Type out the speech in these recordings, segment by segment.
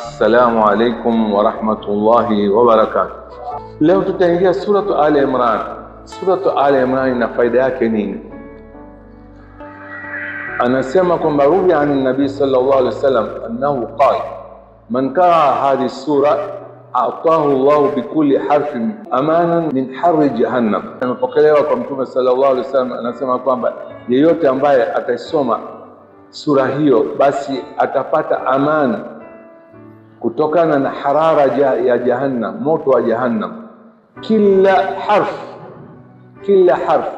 Assalamu alaikum wa rahmatullahi wa barakatuh. Leo tutaingia suratu Ali Imran. Suratu Ali Imran ina faida yake nini? Anasema kwamba ruwi an nabii sallallahu alaihi wasallam annahu qala man qara hadhihi sura a'tahu Allah bikulli harfin amanan min harri jahannam. Anapokelewa kwa Mtume sallallahu alaihi wasallam, anasema kwamba yeyote ambaye ataisoma sura hiyo basi atapata amani kutokana na harara ya jahannam, moto wa jahannam. Kila harf,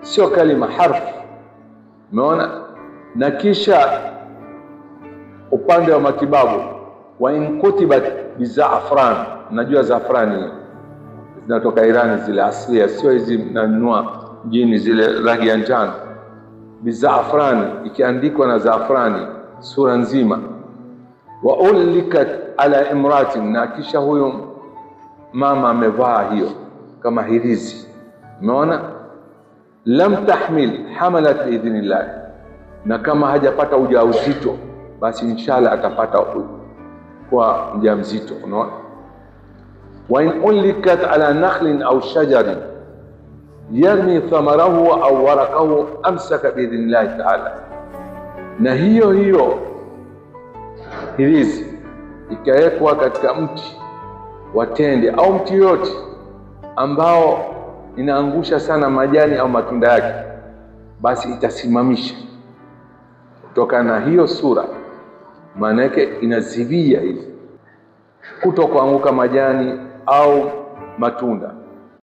sio kalima, harf. Umeona? Na kisha upande wa matibabu, wa in kutibat bizafran, najua zafrani zinatoka Irani, zile asili, sio hizi nanunua jini, zile rangi ya njano. Bizafrani, ikiandikwa na zafrani sura nzima. Wa ulikat ala imratin, na kisha huyo mama amevaa hiyo kama hirizi. Umeona? Lam tahmil hamalat biidhnillah, na kama hajapata ujauzito basi inshallah atapata kwa mjamzito. Unaona? Wa in ulikat ala nakhlin au shajarin yarmi thamarahu au waraqahu amsaka biidhnillah ta'ala, na hiyo hirizi ikawekwa katika mti wa tende au mti yote ambao inaangusha sana majani au matunda yake, basi itasimamisha kutokana na hiyo sura. Maana yake inazibia hivi kutokuanguka majani au matunda.